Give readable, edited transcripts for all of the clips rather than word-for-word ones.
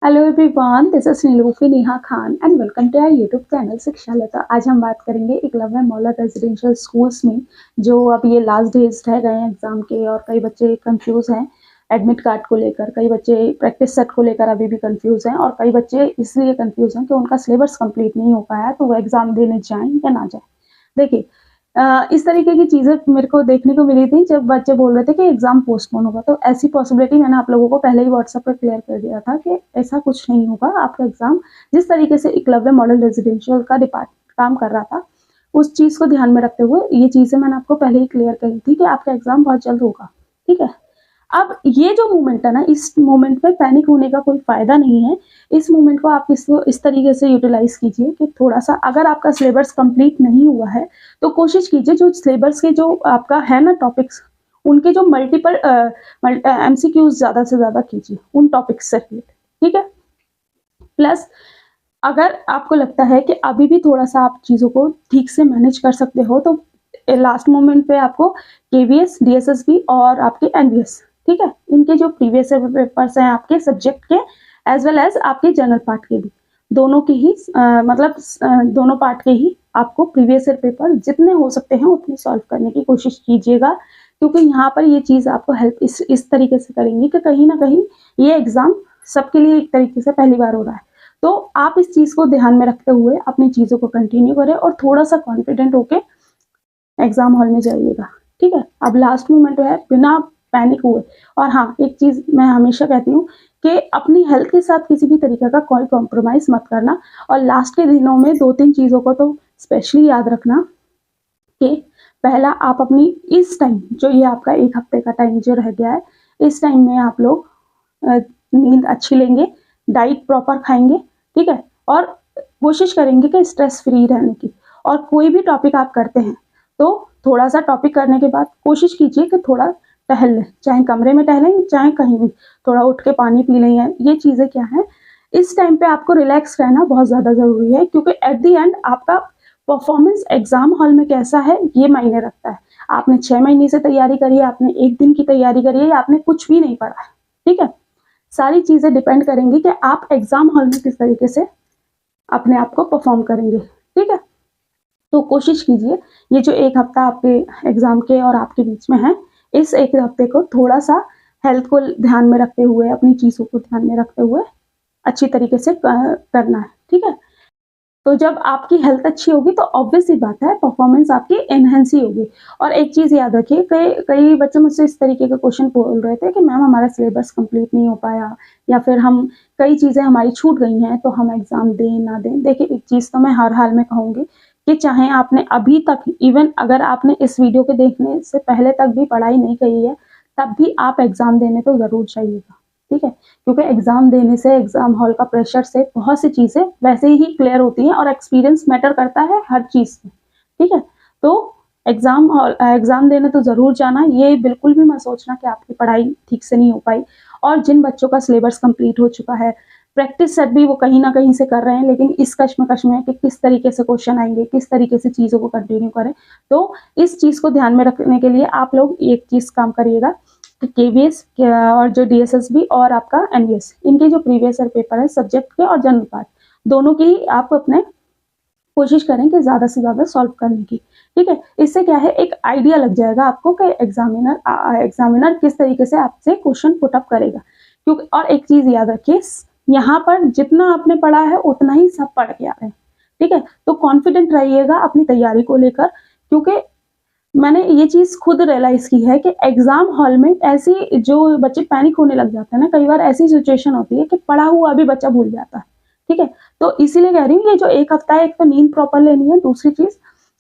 Hello everyone, this is Nilufi Neha Khan and welcome to our YouTube channel Shiksha Lata. आज हम बात करेंगे एकलव्य मॉडल रेजिडेंशियल स्कूल्स में जो अब ये लास्ट डेज रह गए हैं एग्जाम के, और कई बच्चे कंफ्यूज हैं एडमिट कार्ड को लेकर, कई बच्चे प्रैक्टिस सेट को लेकर अभी भी कंफ्यूज हैं, और कई बच्चे इसलिए कंफ्यूज हैं कि उनका सिलेबस कंप्लीट नहीं हो पाया तो वो एग्जाम देने जाएं या ना जाएं। देखिए, इस तरीके की चीज़ें मेरे को देखने को मिली थी जब बच्चे बोल रहे थे कि एग्जाम पोस्टपोन होगा, तो ऐसी पॉसिबिलिटी मैंने आप लोगों को पहले ही व्हाट्सएप पर क्लियर कर दिया था कि ऐसा कुछ नहीं होगा। आपका एग्जाम जिस तरीके से एकलव्य मॉडल रेजिडेंशियल का डिपार्टमेंट काम कर रहा था, उस चीज़ को ध्यान में रखते हुए ये चीज़ें मैंने आपको पहले ही क्लियर करी थी कि आपका एग्जाम बहुत जल्द होगा। ठीक है, अब ये जो मोमेंट है ना, इस मोमेंट पे पैनिक होने का कोई फायदा नहीं है। इस मोमेंट को आप इस तरीके से यूटिलाइज कीजिए कि थोड़ा सा, अगर आपका सिलेबस कंप्लीट नहीं हुआ है तो कोशिश कीजिए जो सिलेबस के जो आपका है ना टॉपिक्स, उनके जो मल्टीपल MCQs ज़्यादा से ज़्यादा कीजिए उन टॉपिक्स से रिलेटेड। ठीक है, प्लस अगर आपको लगता है कि अभी भी थोड़ा सा आप चीज़ों को ठीक से मैनेज कर सकते हो तो लास्ट मोमेंट पे आपको KVS, DSSB और आपके NVS, ठीक है, इनके जो प्रीवियस पेपर्स हैं आपके सब्जेक्ट के एज वेल एज आपके जनरल पार्ट के भी, दोनों के ही दोनों पार्ट के ही आपको प्रीवियस ईयर पेपर जितने हो सकते हैं उतने सॉल्व करने की कोशिश कीजिएगा, क्योंकि यहाँ पर ये चीज़ आपको हेल्प इस तरीके से करेंगी कि कहीं ना कहीं ये एग्ज़ाम सबके लिए एक तरीके से पहली बार हो रहा है। तो आप इस चीज़ को ध्यान में रखते हुए अपनी चीज़ों को कंटिन्यू करें और थोड़ा सा कॉन्फिडेंट होके एग्जाम हॉल में जाइएगा। ठीक है, अब लास्ट मोमेंट है, बिना पैनिक हुए। और हाँ, एक चीज़ मैं हमेशा कहती हूँ कि अपनी हेल्थ के साथ किसी भी तरीके का कोई कॉम्प्रोमाइज़ मत करना, और लास्ट के दिनों में 2-3 चीज़ों को तो स्पेशली याद रखना कि पहला, आप अपनी इस टाइम जो ये आपका 1 हफ्ते का टाइम जो रह गया है, इस टाइम में आप लोग नींद अच्छी लेंगे, डाइट प्रॉपर खाएंगे, ठीक है, और कोशिश करेंगे कि स्ट्रेस फ्री रहने की। और कोई भी टॉपिक आप करते हैं तो थोड़ा सा टॉपिक करने के बाद कोशिश कीजिए कि थोड़ा टहल लें, चाहे कमरे में टहलें चाहे कहीं भी, थोड़ा उठ के पानी पी लें। ये चीज़ें क्या है, इस टाइम पे आपको रिलैक्स रहना बहुत ज़्यादा ज़रूरी है, क्योंकि एट द एंड आपका परफॉर्मेंस एग्जाम हॉल में कैसा है ये मायने रखता है। आपने 6 महीने से तैयारी करी है, आपने 1 दिन की तैयारी करी है, या आपने कुछ भी नहीं पढ़ा है, ठीक है, सारी चीज़ें डिपेंड करेंगी कि आप एग्जाम हॉल में किस तरीके से अपने आप को परफॉर्म करेंगे। ठीक है, तो कोशिश कीजिए ये जो 1 हफ्ता आपके एग्जाम के और आपके बीच में है, इस 1 हफ्ते को थोड़ा सा हेल्थ को ध्यान में रखते हुए, अपनी चीज़ों को ध्यान में रखते हुए अच्छी तरीके से करना है। ठीक है, तो जब आपकी हेल्थ अच्छी होगी तो ऑब्वियस सी बात है परफॉर्मेंस आपकी एनहेंस ही होगी। और एक चीज़ याद रखिए, कई बच्चे मुझसे इस तरीके के क्वेश्चन बोल रहे थे कि मैम हमारा सिलेबस कंप्लीट नहीं हो पाया, या फिर हम कई चीज़ें हमारी छूट गई हैं तो हम एग्ज़ाम दें ना दें। देखिए, एक चीज़ तो मैं हर हाल में कहूँगी कि चाहे आपने अभी तक, इवन अगर आपने इस वीडियो के देखने से पहले तक भी पढ़ाई नहीं करी है, तब भी आप एग्ज़ाम देने तो ज़रूर जाइएगा। ठीक है, क्योंकि एग्ज़ाम देने से, एग्ज़ाम हॉल का प्रेशर से बहुत सी चीज़ें वैसे ही क्लियर होती हैं, और एक्सपीरियंस मैटर करता है हर चीज़ में। ठीक है, तो एग्ज़ाम देने तो ज़रूर जाना, ये बिल्कुल भी मत सोचना कि आपकी पढ़ाई ठीक से नहीं हो पाई। और जिन बच्चों का सिलेबस कंप्लीट हो चुका है, प्रैक्टिस सेट भी वो कहीं ना कहीं से कर रहे हैं, लेकिन इस कश्मकश में कि किस तरीके से क्वेश्चन आएंगे, किस तरीके से चीज़ों को कंटिन्यू करें, तो इस चीज़ को ध्यान में रखने के लिए आप लोग एक चीज़ काम करिएगा कि KVS और जो DSSB और आपका NVS, इनके जो प्रीवियस ईयर पेपर है सब्जेक्ट के और जनरल पार्ट, दोनों की ही आप अपने कोशिश करें कि ज़्यादा से ज़्यादा सॉल्व करने की। ठीक है, इससे क्या है, एक आइडिया लग जाएगा आपको कि एग्जामिनर किस तरीके से आपसे क्वेश्चन पुट अप करेगा। क्योंकि और एक चीज़ याद रखिए, यहाँ पर जितना आपने पढ़ा है उतना ही सब पढ़ के आ रहे हैं। ठीक है, तो कॉन्फिडेंट रहिएगा अपनी तैयारी को लेकर, क्योंकि मैंने ये चीज़ खुद रियलाइज़ की है कि एग्ज़ाम हॉल में ऐसी जो बच्चे पैनिक होने लग जाते हैं ना, कई बार ऐसी सिचुएशन होती है कि पढ़ा हुआ भी बच्चा भूल जाता है। ठीक है, तो इसीलिए कह रही हूँ, ये जो 1 हफ्ता है, एक तो नींद प्रॉपर लेनी है, दूसरी चीज़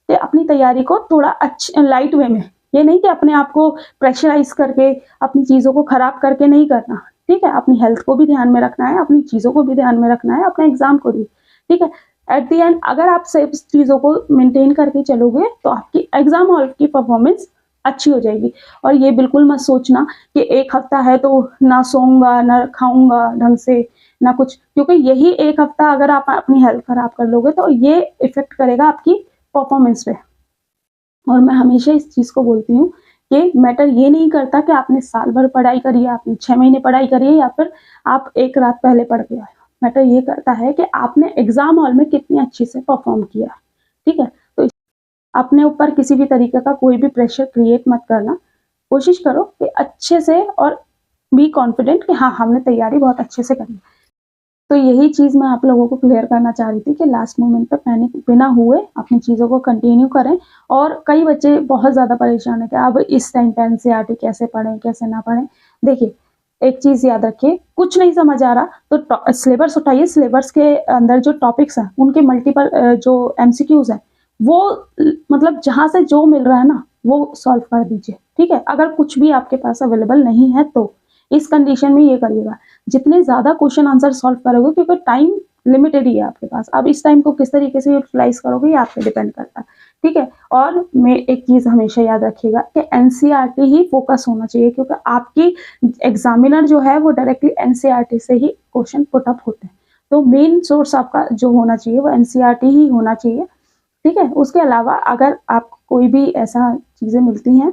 कि अपनी तैयारी को थोड़ा लाइट वे में, ये नहीं कि अपने आप को प्रेशराइज करके अपनी चीज़ों को खराब करके नहीं करना। ठीक है, अपनी हेल्थ को भी ध्यान में रखना है, अपनी चीज़ों को भी ध्यान में रखना है, अपने एग्जाम को भी। ठीक है, एट द एंड अगर आप सब चीज़ों को मेंटेन करके चलोगे तो आपकी एग्जाम हॉल की परफॉर्मेंस अच्छी हो जाएगी। और ये बिल्कुल मत सोचना कि 1 हफ्ता है तो ना सोऊंगा ना खाऊंगा ढंग से ना कुछ, क्योंकि यही 1 हफ्ता अगर आप अपनी हेल्थ खराब कर लोगे तो ये इफेक्ट करेगा आपकी परफॉर्मेंस पे। और मैं हमेशा इस चीज़ को बोलती हूँ कि मैटर ये नहीं करता कि आपने साल भर पढ़ाई करी है, आपने 6 महीने पढ़ाई करी है, या फिर आप 1 रात पहले पढ़ के आए हो। मैटर ये करता है कि आपने एग्जाम हॉल में कितनी अच्छी से परफॉर्म किया है। ठीक है, तो अपने ऊपर किसी भी तरीके का कोई भी प्रेशर क्रिएट मत करना। कोशिश करो कि अच्छे से और बी कॉन्फिडेंट कि हाँ, हमने तैयारी बहुत अच्छे से करी। तो यही चीज़ मैं आप लोगों को क्लियर करना चाह रही थी कि लास्ट मोमेंट पे पैनिक बिना हुए अपनी चीज़ों को कंटिन्यू करें। और कई बच्चे बहुत ज़्यादा परेशान है कि अब इस टाइम पे एनसीईआरटी कैसे पढ़ें, कैसे ना पढ़ें। देखिए, एक चीज़ याद रखिए, कुछ नहीं समझ आ रहा तो सिलेबस उठाइए, सिलेबस के अंदर जो टॉपिक्स हैं उनके मल्टीपल जो एमसीक्यूज हैं वो मतलब जहाँ से जो मिल रहा है ना वो सॉल्व कर दीजिए। ठीक है, अगर कुछ भी आपके पास अवेलेबल नहीं है तो इस कंडीशन में ये करिएगा, जितने ज्यादा क्वेश्चन आंसर सॉल्व करोगे, क्योंकि टाइम लिमिटेड ही है आपके पास, अब इस टाइम को किस तरीके से यूटिलाइज करोगे ये आप पे डिपेंड करता है। ठीक है, और मैं एक चीज हमेशा याद रखिएगा कि एनसीईआरटी ही फोकस होना चाहिए, क्योंकि आपकी एग्जामिनर जो है वो डायरेक्टली एनसीईआरटी से ही क्वेश्चन पुट अप होते हैं। तो मेन सोर्स आपका जो होना चाहिए वो एनसीईआरटी ही होना चाहिए। ठीक है, उसके अलावा अगर आपको कोई भी ऐसा चीजें मिलती हैं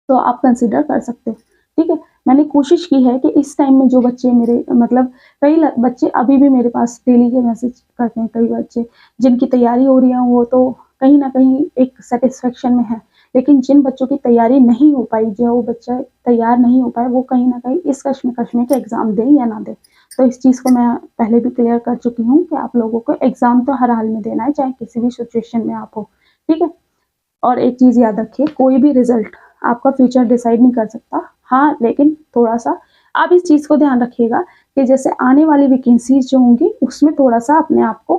तो आप कंसिडर कर सकते हैं। ठीक है, मैंने कोशिश की है कि इस टाइम में जो बच्चे मेरे मतलब कई बच्चे अभी भी मेरे पास डेली के मैसेज करते हैं, कई बच्चे जिनकी तैयारी हो रही है वो तो कहीं ना कहीं एक सेटिस्फेक्शन में है, लेकिन जिन बच्चों की तैयारी नहीं हो पाई, जो वो बच्चे तैयार नहीं हो पाए, वो कहीं ना कहीं इस कश्मकश में कि एग्जाम दें या ना दें। तो इस चीज़ को मैं पहले भी क्लियर कर चुकी हूँ कि आप लोगों को एग्जाम तो हर हाल में देना है, चाहे किसी भी सिचुएशन में आप हो। ठीक है, और एक चीज़ याद रखिए, कोई भी रिजल्ट आपका फ्यूचर डिसाइड नहीं कर सकता। हाँ, लेकिन थोड़ा सा आप इस चीज़ को ध्यान रखिएगा कि जैसे आने वाली वैकेंसीज जो होंगी उसमें थोड़ा सा अपने आप को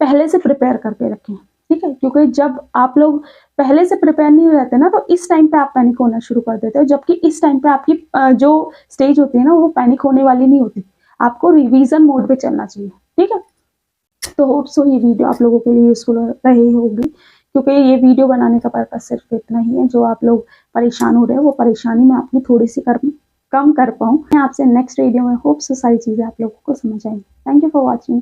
पहले से प्रिपेयर करके रखें। ठीक है, क्योंकि जब आप लोग पहले से प्रिपेयर नहीं रहते ना तो इस टाइम पे आप पैनिक होना शुरू कर देते हो, जबकि इस टाइम पे आपकी जो स्टेज होती है ना वो पैनिक होने वाली नहीं होती, आपको रिवीजन मोड पे चलना चाहिए। ठीक है, तो होप सो ये वीडियो आप लोगों के लिए यूजफुल रही होगी, क्योंकि ये वीडियो बनाने का पर्पज सिर्फ इतना ही है, जो आप लोग परेशान हो रहे हैं वो परेशानी मैं अपनी थोड़ी सी कम कर पाऊँ। मैं आपसे नेक्स्ट वीडियो में होप सो सारी चीज़ें आप लोगों को समझ आएंगी। Thank you for watching.